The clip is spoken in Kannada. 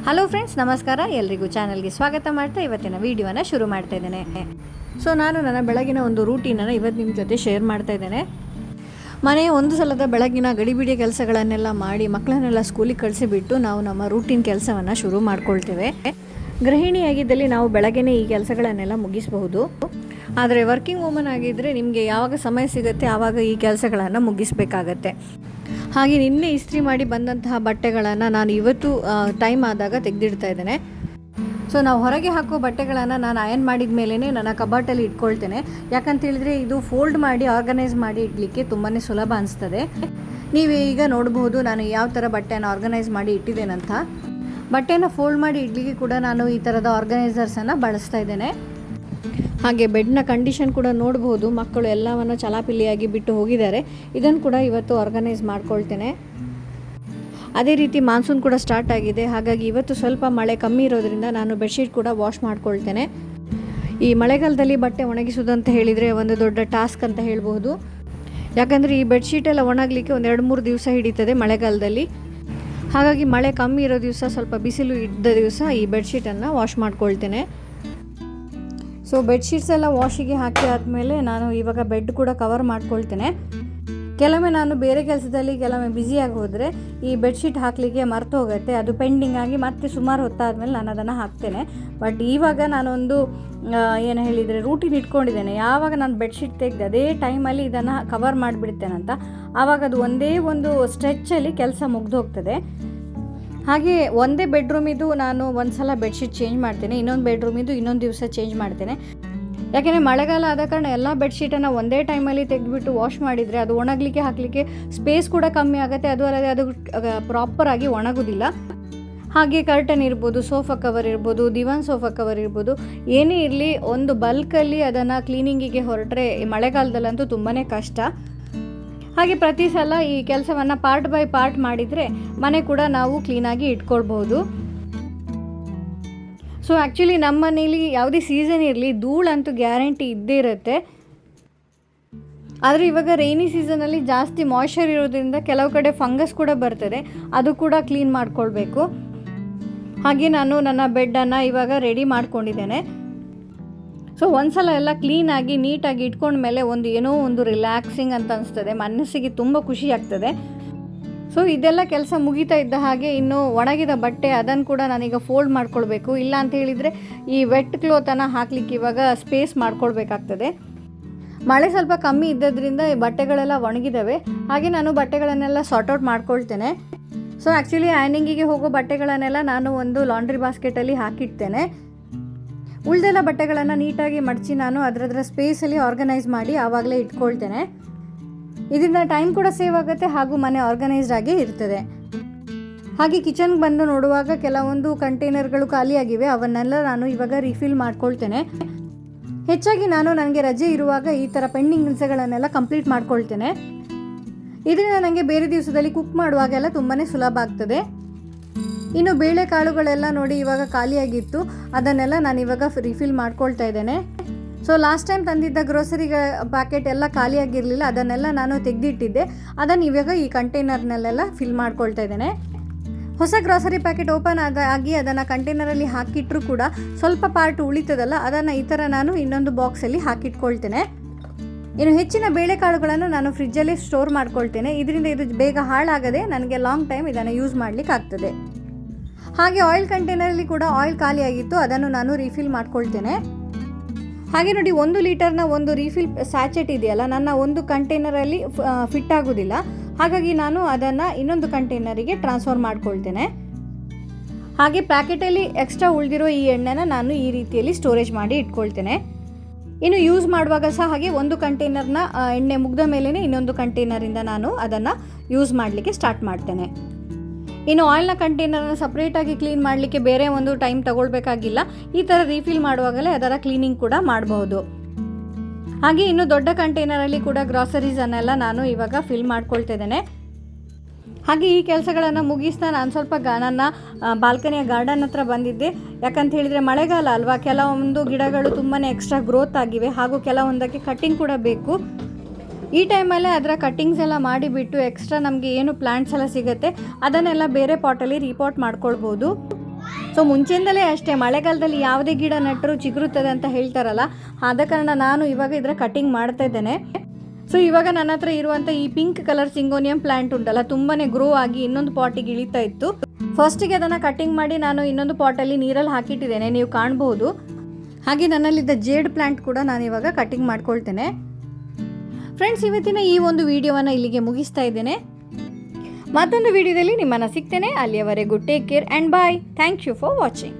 ಹಲೋ ಫ್ರೆಂಡ್ಸ್, ನಮಸ್ಕಾರ. ಎಲ್ರಿಗೂ ಚಾನಲ್ಗೆ ಸ್ವಾಗತ ಮಾಡ್ತಾ ಇವತ್ತಿನ ವಿಡಿಯೋನ ಶುರು ಮಾಡ್ತಾ ಇದ್ದೇನೆ. ಸೊ ನಾನು ನನ್ನ ಬೆಳಗಿನ ಒಂದು ರೂಟೀನನ್ನು ಇವತ್ತು ನಿಮ್ಮ ಜೊತೆ ಶೇರ್ ಮಾಡ್ತಾ ಇದ್ದೇನೆ. ಮನೆಯ ಒಂದು ಸಲದ ಬೆಳಗಿನ ಗಡಿಬಿಡಿ ಕೆಲಸಗಳನ್ನೆಲ್ಲ ಮಾಡಿ ಮಕ್ಕಳನ್ನೆಲ್ಲ ಸ್ಕೂಲಿಗೆ ಕಳಿಸಿಬಿಟ್ಟು ನಾವು ನಮ್ಮ ರೂಟೀನ್ ಕೆಲಸವನ್ನು ಶುರು ಮಾಡ್ಕೊಳ್ತೇವೆ. ಗೃಹಿಣಿಯಾಗಿದ್ದಲ್ಲಿ ನಾವು ಬೆಳಗ್ಗೆನೇ ಈ ಕೆಲಸಗಳನ್ನೆಲ್ಲ ಮುಗಿಸಬಹುದು. ಆದರೆ ವರ್ಕಿಂಗ್ ವುಮನ್ ಆಗಿದ್ದರೆ ನಿಮಗೆ ಯಾವಾಗ ಸಮಯ ಸಿಗುತ್ತೆ ಆವಾಗ ಈ ಕೆಲಸಗಳನ್ನು ಮುಗಿಸಬೇಕಾಗತ್ತೆ. ಹಾಗೆ ನಿನ್ನೆ ಇಸ್ತ್ರಿ ಮಾಡಿ ಬಂದಂತಹ ಬಟ್ಟೆಗಳನ್ನು ನಾನು ಇವತ್ತು ಟೈಮ್ ಆದಾಗ ತೆಗೆದಿಡ್ತಾ ಇದ್ದೇನೆ. ಸೊ ನಾವು ಹೊರಗೆ ಹಾಕೋ ಬಟ್ಟೆಗಳನ್ನು ನಾನು ಅಯನ್ ಮಾಡಿದ ಮೇಲೇ ನನ್ನ ಕಬಾಟಲ್ಲಿ ಇಟ್ಕೊಳ್ತೇನೆ. ಯಾಕಂತೇಳಿದರೆ ಇದು ಫೋಲ್ಡ್ ಮಾಡಿ ಆರ್ಗನೈಸ್ ಮಾಡಿ ಇಡಲಿಕ್ಕೆ ತುಂಬಾ ಸುಲಭ ಅನಿಸ್ತದೆ. ನೀವು ಈಗ ನೋಡಬಹುದು ನಾನು ಯಾವ ಥರ ಬಟ್ಟೆಯನ್ನು ಆರ್ಗನೈಸ್ ಮಾಡಿ ಇಟ್ಟಿದ್ದೇನಂತ. ಬಟ್ಟೆನ ಫೋಲ್ಡ್ ಮಾಡಿ ಇಡಲಿಕ್ಕೆ ಕೂಡ ನಾನು ಈ ಥರದ ಆರ್ಗನೈಸರ್ಸನ್ನು ಬಳಸ್ತಾ ಇದ್ದೇನೆ. ಹಾಗೆ ಬೆಡ್ನ ಕಂಡೀಷನ್ ಕೂಡ ನೋಡಬಹುದು. ಮಕ್ಕಳು ಎಲ್ಲವನ್ನು ಚಲಾಪಿಲಿಯಾಗಿ ಬಿಟ್ಟು ಹೋಗಿದ್ದಾರೆ. ಇದನ್ನು ಕೂಡ ಇವತ್ತು ಆರ್ಗನೈಸ್ ಮಾಡ್ಕೊಳ್ತೇನೆ. ಅದೇ ರೀತಿ ಮಾನ್ಸೂನ್ ಕೂಡ ಸ್ಟಾರ್ಟ್ ಆಗಿದೆ. ಹಾಗಾಗಿ ಇವತ್ತು ಸ್ವಲ್ಪ ಮಳೆ ಕಮ್ಮಿ ಇರೋದ್ರಿಂದ ನಾನು ಬೆಡ್ಶೀಟ್ ಕೂಡ ವಾಶ್ ಮಾಡ್ಕೊಳ್ತೇನೆ. ಈ ಮಳೆಗಾಲದಲ್ಲಿ ಬಟ್ಟೆ ಒಣಗಿಸೋದು ಅಂತ ಹೇಳಿದರೆ ಒಂದು ದೊಡ್ಡ ಟಾಸ್ಕ್ ಅಂತ ಹೇಳ್ಬೋದು. ಯಾಕಂದರೆ ಈ ಬೆಡ್ಶೀಟೆಲ್ಲ ಒಣಗಲಿಕ್ಕೆ ಒಂದು 2-3 ದಿವಸ ಹಿಡಿತದೆ ಮಳೆಗಾಲದಲ್ಲಿ. ಹಾಗಾಗಿ ಮಳೆ ಕಮ್ಮಿ ಇರೋ ದಿವಸ, ಸ್ವಲ್ಪ ಬಿಸಿಲು ಇದ್ದ ದಿವಸ ಈ ಬೆಡ್ಶೀಟನ್ನು ವಾಶ್ ಮಾಡ್ಕೊಳ್ತೇನೆ. ಸೊ ಬೆಡ್ಶೀಟ್ಸ್ ಎಲ್ಲ ವಾಶಿಗೆ ಹಾಕಿ ಆದಮೇಲೆ ನಾನು ಇವಾಗ ಬೆಡ್ ಕೂಡ ಕವರ್ ಮಾಡ್ಕೊಳ್ತೇನೆ. ಕೆಲವೊಮ್ಮೆ ನಾನು ಬೇರೆ ಕೆಲಸದಲ್ಲಿ ಕೆಲವೊಮ್ಮೆ ಬ್ಯುಸಿಯಾಗಿ ಹೋದರೆ ಈ ಬೆಡ್ಶೀಟ್ ಹಾಕಲಿಕ್ಕೆ ಮರ್ತು ಹೋಗುತ್ತೆ. ಅದು ಪೆಂಡಿಂಗ್ ಆಗಿ ಮತ್ತೆ ಸುಮಾರು ಹೊತ್ತಾದಮೇಲೆ ನಾನು ಅದನ್ನು ಹಾಕ್ತೇನೆ. ಬಟ್ ಇವಾಗ ನಾನೊಂದು ಏನು ಹೇಳಿದರೆ ರೂಟೀನ್ ಇಟ್ಕೊಂಡಿದ್ದೇನೆ. ಯಾವಾಗ ನಾನು ಬೆಡ್ಶೀಟ್ ತೆಗೆದು ಅದೇ ಟೈಮಲ್ಲಿ ಇದನ್ನು ಕವರ್ ಮಾಡಿಬಿಡ್ತೇನಂತ, ಆವಾಗ ಅದು ಒಂದೇ ಒಂದು ಸ್ಟ್ರೆಚ್ಚಲ್ಲಿ ಕೆಲಸ ಮುಗ್ದು ಹೋಗ್ತದೆ. ಹಾಗೆ ಒಂದೇ ಬೆಡ್ರೂಮಿದು ನಾನು ಒಂದು ಸಲ ಬೆಡ್ಶೀಟ್ ಚೇಂಜ್ ಮಾಡ್ತೇನೆ, ಇನ್ನೊಂದು ಬೆಡ್ರೂಮಿದು ಇನ್ನೊಂದು ದಿವಸ ಚೇಂಜ್ ಮಾಡ್ತೇನೆ. ಯಾಕೆಂದರೆ ಮಳೆಗಾಲ ಆದ ಕಾರಣ ಎಲ್ಲ ಬೆಡ್ಶೀಟನ್ನು ಒಂದೇ ಟೈಮಲ್ಲಿ ತೆಗೆದುಬಿಟ್ಟು ವಾಶ್ ಮಾಡಿದರೆ ಅದು ಒಣಗಲಿಕ್ಕೆ ಹಾಕಲಿಕ್ಕೆ ಸ್ಪೇಸ್ ಕೂಡ ಕಮ್ಮಿ ಆಗುತ್ತೆ. ಅದು ಅಲ್ಲದೆ ಅದು ಪ್ರಾಪರಾಗಿ ಒಣಗೋದಿಲ್ಲ. ಹಾಗೆ ಕರ್ಟನ್ ಇರ್ಬೋದು, ಸೋಫಾ ಕವರ್ ಇರ್ಬೋದು, ದಿವಾನ್ ಸೋಫಾ ಕವರ್ ಇರ್ಬೋದು, ಏನೇ ಇರಲಿ ಒಂದು ಬಲ್ಕಲ್ಲಿ ಅದನ್ನು ಕ್ಲೀನಿಂಗಿಗೆ ಹೊರಟ್ರೆ ಮಳೆಗಾಲದಲ್ಲಂತೂ ತುಂಬಾ ಕಷ್ಟ. ಹಾಗೆ ಪ್ರತಿ ಸಲ ಈ ಕೆಲಸವನ್ನು ಪಾರ್ಟ್ ಬೈ ಪಾರ್ಟ್ ಮಾಡಿದರೆ ಮನೆ ಕೂಡ ನಾವು ಕ್ಲೀನಾಗಿ ಇಟ್ಕೊಳ್ಬಹುದು. ಸೊ ಆ್ಯಕ್ಚುಲಿ ನಮ್ಮ ಮನೇಲಿ ಯಾವುದೇ ಸೀಸನ್ ಇರಲಿ ಧೂಳಂತೂ ಗ್ಯಾರಂಟಿ ಇದ್ದೇ ಇರುತ್ತೆ. ಆದರೆ ಇವಾಗ ರೈನಿ ಸೀಸನಲ್ಲಿ ಜಾಸ್ತಿ ಮಾಯ್ಶ್ಚರ್ ಇರೋದ್ರಿಂದ ಕೆಲವು ಕಡೆ ಫಂಗಸ್ ಕೂಡ ಬರ್ತದೆ, ಅದು ಕೂಡ ಕ್ಲೀನ್ ಮಾಡ್ಕೊಳ್ಬೇಕು. ಹಾಗೆ ನಾನು ನನ್ನ ಬೆಡ್ಡನ್ನು ಇವಾಗ ರೆಡಿ ಮಾಡ್ಕೊಂಡಿದ್ದೇನೆ. ಸೊ ಒಂದು ಸಲ ಎಲ್ಲ ಕ್ಲೀನಾಗಿ ನೀಟಾಗಿ ಇಟ್ಕೊಂಡ್ಮೇಲೆ ಏನೋ ಒಂದು ರಿಲ್ಯಾಕ್ಸಿಂಗ್ ಅಂತ ಅನಿಸ್ತದೆ, ಮನಸ್ಸಿಗೆ ತುಂಬ ಖುಷಿ ಆಗ್ತದೆ. ಸೊ ಇದೆಲ್ಲ ಕೆಲಸ ಮುಗಿತಾ ಇದ್ದ ಹಾಗೆ ಇನ್ನು ಒಣಗಿದ ಬಟ್ಟೆ ಅದನ್ನು ಕೂಡ ನಾನೀಗ ಫೋಲ್ಡ್ ಮಾಡ್ಕೊಳ್ಬೇಕು. ಇಲ್ಲ ಅಂತ ಹೇಳಿದರೆ ಈ ವೆಟ್ ಕ್ಲೋತನ್ನು ಹಾಕಲಿಕ್ಕೆ ಇವಾಗ ಸ್ಪೇಸ್ ಮಾಡ್ಕೊಳ್ಬೇಕಾಗ್ತದೆ. ಮಳೆ ಸ್ವಲ್ಪ ಕಮ್ಮಿ ಇದ್ದದ್ರಿಂದ ಈ ಬಟ್ಟೆಗಳೆಲ್ಲ ಒಣಗಿದ್ದಾವೆ. ಹಾಗೆ ನಾನು ಬಟ್ಟೆಗಳನ್ನೆಲ್ಲ ಸಾರ್ಟ್ಔಟ್ ಮಾಡ್ಕೊಳ್ತೇನೆ. ಸೊ ಆ್ಯಕ್ಚುಲಿ ಐನಿಂಗಿಗೆ ಹೋಗೋ ಬಟ್ಟೆಗಳನ್ನೆಲ್ಲ ನಾನು ಒಂದು ಲಾಂಡ್ರಿ ಬಾಸ್ಕೆಟಲ್ಲಿ ಹಾಕಿಡ್ತೇನೆ. ಉಳಿದೆಲ್ಲ ಬಟ್ಟೆಗಳನ್ನು ನೀಟಾಗಿ ಮಡಚಿ ನಾನು ಅದರ ಸ್ಪೇಸಲ್ಲಿ ಆರ್ಗನೈಸ್ ಮಾಡಿ ಆವಾಗಲೇ ಇಟ್ಕೊಳ್ತೇನೆ. ಇದರಿಂದ ಟೈಮ್ ಕೂಡ ಸೇವ್ ಆಗುತ್ತೆ ಹಾಗೂ ಮನೆ ಆರ್ಗನೈಸ್ಡ್ ಆಗಿ ಇರ್ತದೆ. ಹಾಗೆ ಕಿಚನ್ಗೆ ಬಂದು ನೋಡುವಾಗ ಕೆಲವೊಂದು ಕಂಟೈನರ್ಗಳು ಖಾಲಿಯಾಗಿವೆ, ಅವನ್ನೆಲ್ಲ ನಾನು ಇವಾಗ ರಿಫಿಲ್ ಮಾಡ್ಕೊಳ್ತೇನೆ. ಹೆಚ್ಚಾಗಿ ನಾನು ನನಗೆ ರಜೆ ಇರುವಾಗ ಈ ಥರ ಪೆಂಡಿಂಗ್ ಕೆಲಸಗಳನ್ನೆಲ್ಲ ಕಂಪ್ಲೀಟ್ ಮಾಡ್ಕೊಳ್ತೇನೆ. ಇದರಿಂದ ನನಗೆ ಬೇರೆ ದಿವಸದಲ್ಲಿ ಕುಕ್ ಮಾಡುವಾಗೆಲ್ಲ ತುಂಬಾ ಸುಲಭ ಆಗ್ತದೆ. ಇನ್ನು ಬೇಳೆಕಾಳುಗಳೆಲ್ಲ ನೋಡಿ ಇವಾಗ ಖಾಲಿಯಾಗಿತ್ತು, ಅದನ್ನೆಲ್ಲ ನಾನು ಇವಾಗ ರಿಫಿಲ್ ಮಾಡ್ಕೊಳ್ತಾ ಇದ್ದೇನೆ. ಸೊ ಲಾಸ್ಟ್ ಟೈಮ್ ತಂದಿದ್ದ ಗ್ರೋಸರಿ ಪ್ಯಾಕೆಟ್ ಎಲ್ಲ ಖಾಲಿಯಾಗಿರಲಿಲ್ಲ, ಅದನ್ನೆಲ್ಲ ನಾನು ತೆಗೆದಿಟ್ಟಿದ್ದೆ. ಅದನ್ನು ಇವಾಗ ಈ ಕಂಟೈನರ್ನಲ್ಲೆಲ್ಲ ಫಿಲ್ ಮಾಡ್ಕೊಳ್ತಾ ಇದ್ದೇನೆ. ಹೊಸ ಗ್ರೋಸರಿ ಪ್ಯಾಕೆಟ್ ಓಪನ್ ಆಗಿ ಅದನ್ನು ಕಂಟೈನರಲ್ಲಿ ಹಾಕಿಟ್ರೂ ಕೂಡ ಸ್ವಲ್ಪ ಪಾರ್ಟ್ ಉಳಿತದಲ್ಲ, ಅದನ್ನು ಈ ಥರ ನಾನು ಇನ್ನೊಂದು ಬಾಕ್ಸಲ್ಲಿ ಹಾಕಿಟ್ಕೊಳ್ತೇನೆ. ಇನ್ನು ಹೆಚ್ಚಿನ ಬೇಳೆಕಾಳುಗಳನ್ನು ನಾನು ಫ್ರಿಜ್ಜಲ್ಲಿ ಸ್ಟೋರ್ ಮಾಡ್ಕೊಳ್ತೇನೆ. ಇದರಿಂದ ಇದು ಬೇಗ ಹಾಳಾಗದೆ ನನಗೆ ಲಾಂಗ್ ಟೈಮ್ ಇದನ್ನು ಯೂಸ್ ಮಾಡಲಿಕ್ಕೆ ಆಗ್ತದೆ. ಹಾಗೆ ಆಯಿಲ್ ಕಂಟೈನರಲ್ಲಿ ಕೂಡ ಆಯಿಲ್ ಖಾಲಿಯಾಗಿತ್ತು, ಅದನ್ನು ನಾನು ರೀಫಿಲ್ ಮಾಡ್ಕೊಳ್ತೇನೆ. ಹಾಗೆ ನೋಡಿ 1 ಲೀಟರ್ನ ಒಂದು ರೀಫಿಲ್ ಸ್ಯಾಚೆಟ್ ಇದೆಯಲ್ಲ, ನನ್ನ ಒಂದು ಕಂಟೈನರಲ್ಲಿ ಫಿಟ್ ಆಗೋದಿಲ್ಲ. ಹಾಗಾಗಿ ನಾನು ಅದನ್ನು ಇನ್ನೊಂದು ಕಂಟೈನರಿಗೆ ಟ್ರಾನ್ಸ್ಫರ್ ಮಾಡ್ಕೊಳ್ತೇನೆ. ಹಾಗೆ ಪ್ಯಾಕೆಟಲ್ಲಿ ಎಕ್ಸ್ಟ್ರಾ ಉಳಿದಿರೋ ಈ ಎಣ್ಣೆನ ನಾನು ಈ ರೀತಿಯಲ್ಲಿ ಸ್ಟೋರೇಜ್ ಮಾಡಿ ಇಟ್ಕೊಳ್ತೇನೆ. ಇನ್ನು ಯೂಸ್ ಮಾಡುವಾಗ ಸಹ ಹಾಗೆ ಒಂದು ಕಂಟೈನರ್ನ ಎಣ್ಣೆ ಮುಗ್ದ ಮೇಲೇ ಇನ್ನೊಂದು ಕಂಟೈನರಿಂದ ನಾನು ಅದನ್ನು ಯೂಸ್ ಮಾಡಲಿಕ್ಕೆ ಸ್ಟಾರ್ಟ್ ಮಾಡ್ತೇನೆ. ಇನ್ನು ಆಯಿಲ್ನ ಕಂಟೈನರ್ನ ಸಪ್ರೇಟಾಗಿ ಕ್ಲೀನ್ ಮಾಡಲಿಕ್ಕೆ ಬೇರೆ ಒಂದು ಟೈಮ್ ತಗೊಳ್ಬೇಕಾಗಿಲ್ಲ. ಈ ಥರ ರೀಫಿಲ್ ಮಾಡುವಾಗಲೇ ಅದರ ಕ್ಲೀನಿಂಗ್ ಕೂಡ ಮಾಡಬಹುದು. ಹಾಗೆ ಇನ್ನು ದೊಡ್ಡ ಕಂಟೈನರಲ್ಲಿ ಕೂಡ ಗ್ರಾಸರೀಸನ್ನೆಲ್ಲ ನಾನು ಇವಾಗ ಫಿಲ್ ಮಾಡ್ಕೊಳ್ತಾ ಇದ್ದೇನೆ. ಹಾಗೆ ಈ ಕೆಲಸಗಳನ್ನು ಮುಗಿಸ್ತಾ ನಾನು ಸ್ವಲ್ಪ ನನ್ನ ಬಾಲ್ಕನಿಯ ಗಾರ್ಡನ್ ಹತ್ರ ಬಂದಿದ್ದೆ. ಯಾಕಂತ ಹೇಳಿದರೆ ಮಳೆಗಾಲ ಅಲ್ವಾ, ಕೆಲವೊಂದು ಗಿಡಗಳು ತುಂಬಾ ಎಕ್ಸ್ಟ್ರಾ ಗ್ರೋತ್ ಆಗಿವೆ ಹಾಗೂ ಕೆಲವೊಂದಕ್ಕೆ ಕಟ್ಟಿಂಗ್ ಕೂಡ ಬೇಕು. ಈ ಟೈಮಲ್ಲೇ ಅದರ ಕಟ್ಟಿಂಗ್ಸ್ ಎಲ್ಲ ಮಾಡಿಬಿಟ್ಟು ಎಕ್ಸ್ಟ್ರಾ ನಮಗೆ ಏನು ಪ್ಲ್ಯಾಂಟ್ಸ್ ಎಲ್ಲ ಸಿಗುತ್ತೆ ಅದನ್ನೆಲ್ಲ ಬೇರೆ ಪಾಟಲ್ಲಿ ರೀಪಾಟ್ ಮಾಡ್ಕೊಳ್ಬೋದು. ಸೊ ಮುಂಚೆಯಿಂದಲೇ ಅಷ್ಟೇ, ಮಳೆಗಾಲದಲ್ಲಿ ಯಾವುದೇ ಗಿಡ ನೆಟ್ಟರೂ ಚಿಗುರುತ್ತದೆ ಅಂತ ಹೇಳ್ತಾರಲ್ಲ, ಆದ ಕಾರಣ ನಾನು ಇವಾಗ ಇದರ ಕಟಿಂಗ್ ಮಾಡ್ತಾ ಇದ್ದೇನೆ. ಸೊ ಇವಾಗ ನನ್ನ ಹತ್ರ ಇರುವಂಥ ಈ ಪಿಂಕ್ ಕಲರ್ ಸಿಂಗೋನಿಯಂ ಪ್ಲ್ಯಾಂಟ್ ಉಂಟಲ್ಲ, ತುಂಬಾ ಗ್ರೋ ಆಗಿ ಇನ್ನೊಂದು ಪಾಟಿಗೆ ಇಳಿತಾ ಇತ್ತು. ಫಸ್ಟಿಗೆ ಅದನ್ನು ಕಟಿಂಗ್ ಮಾಡಿ ನಾನು ಇನ್ನೊಂದು ಪಾಟಲ್ಲಿ ನೀರಲ್ಲಿ ಹಾಕಿಟ್ಟಿದ್ದೇನೆ, ನೀವು ಕಾಣಬಹುದು. ಹಾಗೆ ನನ್ನಲ್ಲಿದ್ದ ಜೇಡ್ ಪ್ಲ್ಯಾಂಟ್ ಕೂಡ ನಾನು ಇವಾಗ ಕಟಿಂಗ್ ಮಾಡ್ಕೊಳ್ತೇನೆ. ಫ್ರೆಂಡ್ಸ್, ಇವತ್ತಿನ ಈ ಒಂದು ವಿಡಿಯೋವನ್ನು ಇಲ್ಲಿಗೆ ಮುಗಿಸ್ತಾ ಇದ್ದೇನೆ. ಮತ್ತೊಂದು ವಿಡಿಯೋದಲ್ಲಿ ನಿಮ್ಮನ್ನು ಸಿಗ್ತೇನೆ. ಅಲ್ಲಿಯವರೆಗೂ take care and bye. Thank you for watching.